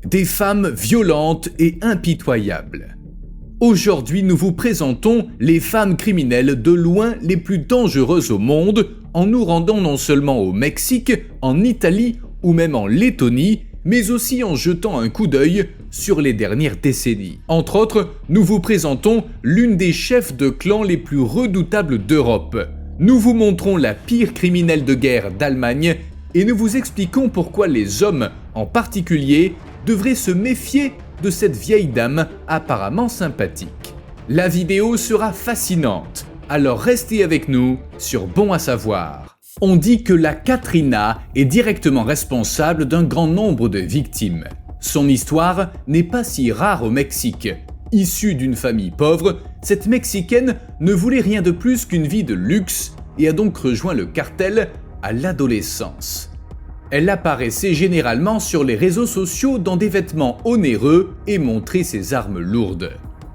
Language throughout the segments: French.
des femmes violentes et impitoyables. Aujourd'hui, nous vous présentons les femmes criminelles de loin les plus dangereuses au monde en nous rendant non seulement au Mexique, en Italie ou même en Lettonie, mais aussi en jetant un coup d'œil sur les dernières décennies. Entre autres, nous vous présentons l'une des chefs de clan les plus redoutables d'Europe. Nous vous montrons la pire criminelle de guerre d'Allemagne et nous vous expliquons pourquoi les hommes, en particulier, devraient se méfier de cette vieille dame apparemment sympathique. La vidéo sera fascinante, alors restez avec nous sur Bon à savoir. On dit que la Katrina est directement responsable d'un grand nombre de victimes. Son histoire n'est pas si rare au Mexique. Issue d'une famille pauvre, cette Mexicaine ne voulait rien de plus qu'une vie de luxe et a donc rejoint le cartel à l'adolescence. Elle apparaissait généralement sur les réseaux sociaux dans des vêtements onéreux et montrait ses armes lourdes.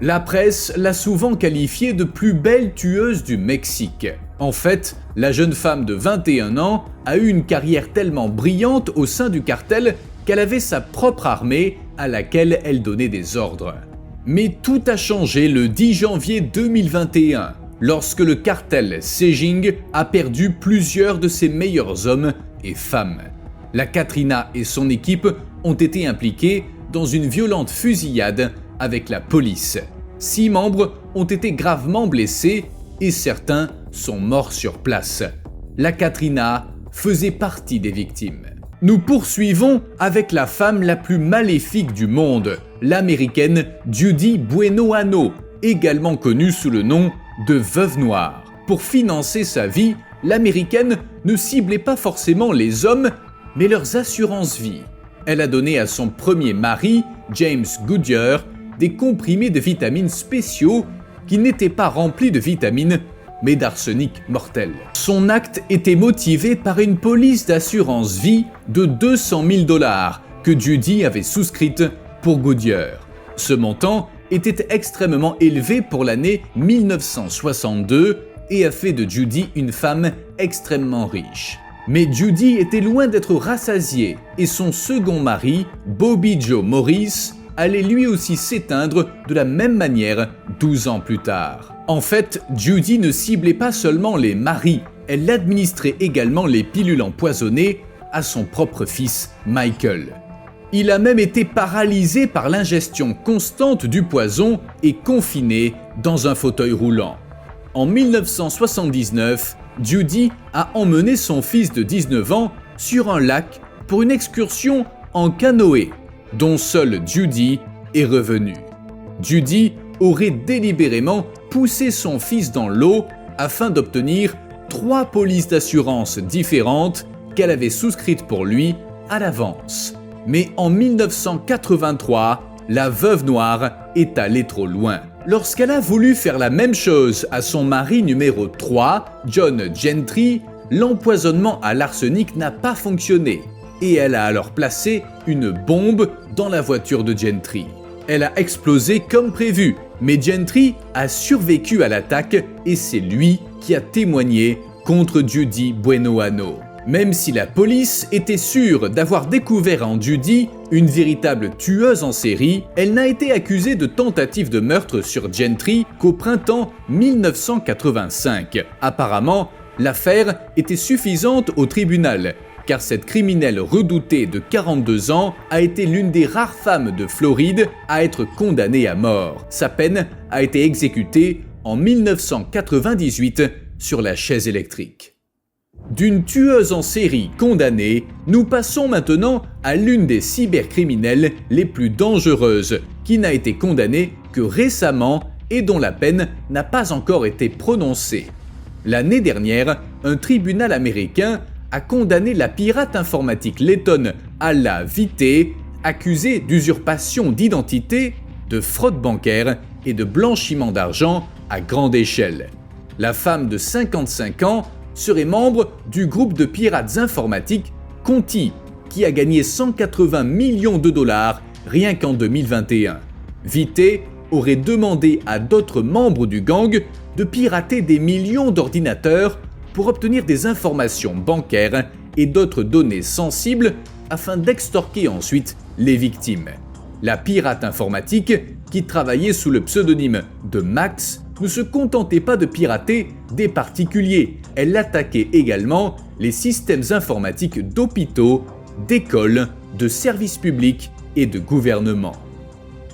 La presse l'a souvent qualifiée de plus belle tueuse du Mexique. En fait, la jeune femme de 21 ans a eu une carrière tellement brillante au sein du cartel qu'elle avait sa propre armée à laquelle elle donnait des ordres. Mais tout a changé le 10 janvier 2021, lorsque le cartel Sejing a perdu plusieurs de ses meilleurs hommes et femmes. La Katrina et son équipe ont été impliqués dans une violente fusillade avec la police. 6 membres ont été gravement blessés et certains sont morts sur place. La Katrina faisait partie des victimes. Nous poursuivons avec la femme la plus maléfique du monde, l'américaine Judy Bueno-Ano, également connue sous le nom de Veuve Noire. Pour financer sa vie, l'américaine ne ciblait pas forcément les hommes, mais leurs assurances-vie. Elle a donné à son premier mari, James Goodyear, des comprimés de vitamines spéciaux qui n'étaient pas remplis de vitamines, mais d'arsenic mortel. Son acte était motivé par une police d'assurance-vie de 200 000 $ que Judy avait souscrite pour Goodyear. Ce montant était extrêmement élevé pour l'année 1962 et a fait de Judy une femme extrêmement riche. Mais Judy était loin d'être rassasiée et son second mari, Bobby Joe Morris, allait lui aussi s'éteindre de la même manière 12 ans plus tard. En fait, Judy ne ciblait pas seulement les maris, elle administrait également les pilules empoisonnées à son propre fils Michael. Il a même été paralysé par l'ingestion constante du poison et confiné dans un fauteuil roulant. En 1979, Judy a emmené son fils de 19 ans sur un lac pour une excursion en canoë, dont seule Judy est revenue. Judy aurait délibérément poussé son fils dans l'eau afin d'obtenir 3 polices d'assurance différentes qu'elle avait souscrites pour lui à l'avance. Mais en 1983, la veuve noire est allée trop loin. Lorsqu'elle a voulu faire la même chose à son mari numéro 3, John Gentry, l'empoisonnement à l'arsenic n'a pas fonctionné et elle a alors placé une bombe dans la voiture de Gentry. Elle a explosé comme prévu, mais Gentry a survécu à l'attaque et c'est lui qui a témoigné contre Judy Bueno-Ano. Même si la police était sûre d'avoir découvert en Judy une véritable tueuse en série, elle n'a été accusée de tentative de meurtre sur Gentry qu'au printemps 1985. Apparemment, l'affaire était suffisante au tribunal, car cette criminelle redoutée de 42 ans a été l'une des rares femmes de Floride à être condamnée à mort. Sa peine a été exécutée en 1998 sur la chaise électrique. D'une tueuse en série condamnée, nous passons maintenant à l'une des cybercriminelles les plus dangereuses, qui n'a été condamnée que récemment et dont la peine n'a pas encore été prononcée. L'année dernière, un tribunal américain a condamné la pirate informatique lettonne Alla Vitte, accusée d'usurpation d'identité, de fraude bancaire et de blanchiment d'argent à grande échelle. La femme de 55 ans serait membre du groupe de pirates informatiques Conti, qui a gagné 180 millions de dollars rien qu'en 2021. Vitte aurait demandé à d'autres membres du gang de pirater des millions d'ordinateurs pour obtenir des informations bancaires et d'autres données sensibles afin d'extorquer ensuite les victimes. La pirate informatique, qui travaillait sous le pseudonyme de Max, ne se contentait pas de pirater des particuliers, elle attaquait également les systèmes informatiques d'hôpitaux, d'écoles, de services publics et de gouvernements.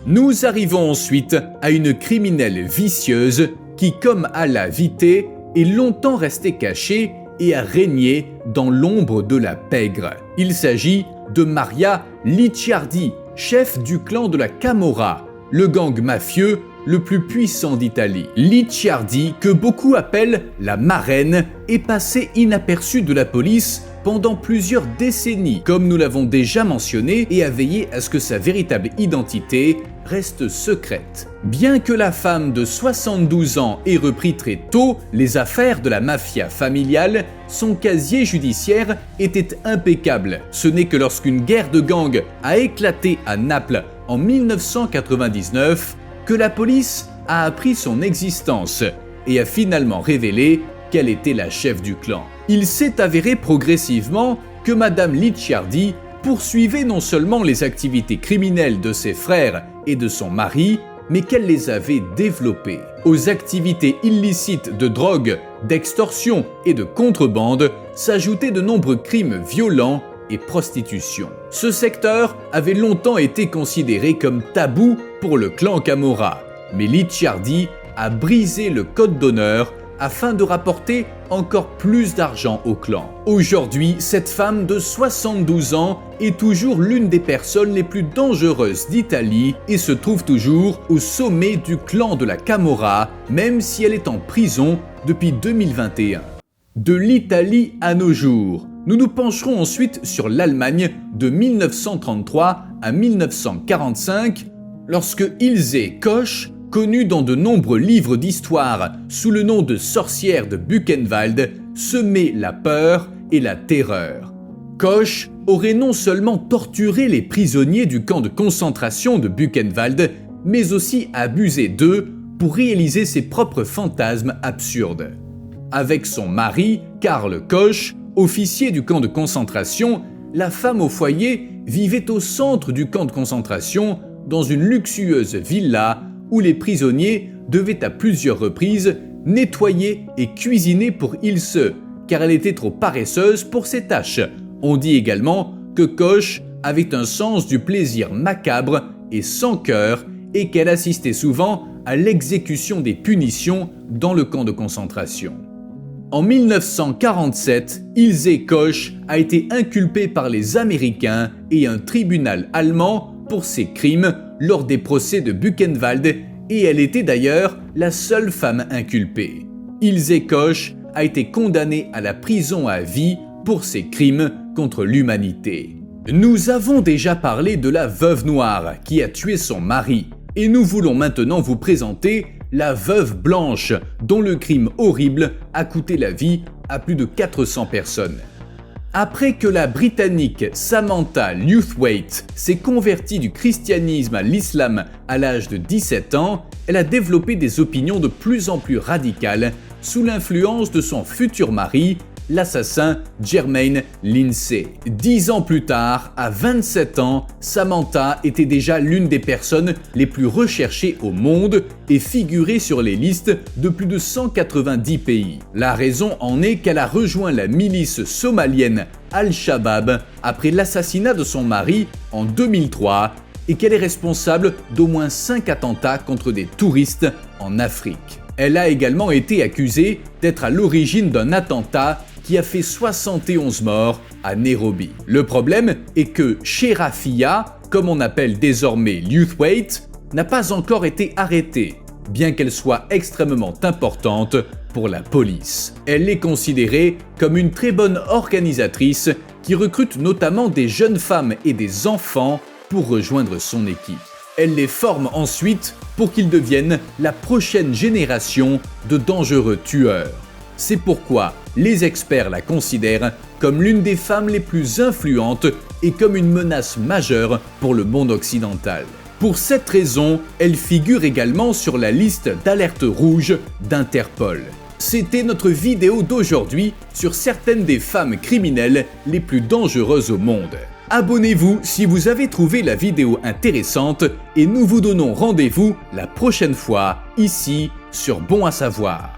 Nous arrivons ensuite à une criminelle vicieuse qui, comme Alla Vité, est longtemps restée cachée et a régné dans l'ombre de la pègre. Il s'agit de Maria Licciardi, chef du clan de la Camorra, le gang mafieux le plus puissant d'Italie. Licciardi, que beaucoup appellent la marraine, est passée inaperçue de la police pendant plusieurs décennies, comme nous l'avons déjà mentionné, et a veillé à ce que sa véritable identité reste secrète. Bien que la femme de 72 ans ait repris très tôt les affaires de la mafia familiale, son casier judiciaire était impeccable. Ce n'est que lorsqu'une guerre de gang a éclaté à Naples en 1999 que la police a appris son existence et a finalement révélé qu'elle était la chef du clan. Il s'est avéré progressivement que Madame Licciardi poursuivait non seulement les activités criminelles de ses frères et de son mari, mais qu'elle les avait développées. Aux activités illicites de drogue, d'extorsion et de contrebande s'ajoutaient de nombreux crimes violents et prostitution. Ce secteur avait longtemps été considéré comme tabou pour le clan Camorra, mais Licciardi a brisé le code d'honneur afin de rapporter encore plus d'argent au clan. Aujourd'hui, cette femme de 72 ans est toujours l'une des personnes les plus dangereuses d'Italie et se trouve toujours au sommet du clan de la Camorra, même si elle est en prison depuis 2021. De l'Italie à nos jours, nous nous pencherons ensuite sur l'Allemagne de 1933 à 1945, lorsque Ilse Koch, connue dans de nombreux livres d'histoire sous le nom de sorcière de Buchenwald, semait la peur et la terreur. Koch aurait non seulement torturé les prisonniers du camp de concentration de Buchenwald, mais aussi abusé d'eux pour réaliser ses propres fantasmes absurdes. Avec son mari, Karl Koch, officier du camp de concentration, la femme au foyer vivait au centre du camp de concentration dans une luxueuse villa où les prisonniers devaient à plusieurs reprises nettoyer et cuisiner pour Ilse, car elle était trop paresseuse pour ses tâches. On dit également que Koch avait un sens du plaisir macabre et sans cœur et qu'elle assistait souvent à l'exécution des punitions dans le camp de concentration. En 1947, Ilse Koch a été inculpée par les Américains et un tribunal allemand pour ses crimes lors des procès de Buchenwald et elle était d'ailleurs la seule femme inculpée. Ilse Koch a été condamnée à la prison à vie pour ses crimes contre l'humanité. Nous avons déjà parlé de la veuve noire qui a tué son mari et nous voulons maintenant vous présenter la veuve blanche dont le crime horrible a coûté la vie à plus de 400 personnes. Après que la Britannique Samantha Lewthwaite s'est convertie du christianisme à l'islam à l'âge de 17 ans, elle a développé des opinions de plus en plus radicales sous l'influence de son futur mari, l'assassin Jermaine Lindsay. 10 ans plus tard, à 27 ans, Samantha était déjà l'une des personnes les plus recherchées au monde et figurait sur les listes de plus de 190 pays. La raison en est qu'elle a rejoint la milice somalienne Al-Shabaab après l'assassinat de son mari en 2003 et qu'elle est responsable d'au moins 5 attentats contre des touristes en Afrique. Elle a également été accusée d'être à l'origine d'un attentat qui a fait 71 morts à Nairobi. Le problème est que Sherafia, comme on appelle désormais Lewthwaite, n'a pas encore été arrêtée, bien qu'elle soit extrêmement importante pour la police. Elle est considérée comme une très bonne organisatrice qui recrute notamment des jeunes femmes et des enfants pour rejoindre son équipe. Elle les forme ensuite pour qu'ils deviennent la prochaine génération de dangereux tueurs. C'est pourquoi les experts la considèrent comme l'une des femmes les plus influentes et comme une menace majeure pour le monde occidental. Pour cette raison, elle figure également sur la liste d'alerte rouge d'Interpol. C'était notre vidéo d'aujourd'hui sur certaines des femmes criminelles les plus dangereuses au monde. Abonnez-vous si vous avez trouvé la vidéo intéressante et nous vous donnons rendez-vous la prochaine fois ici sur Bon à savoir.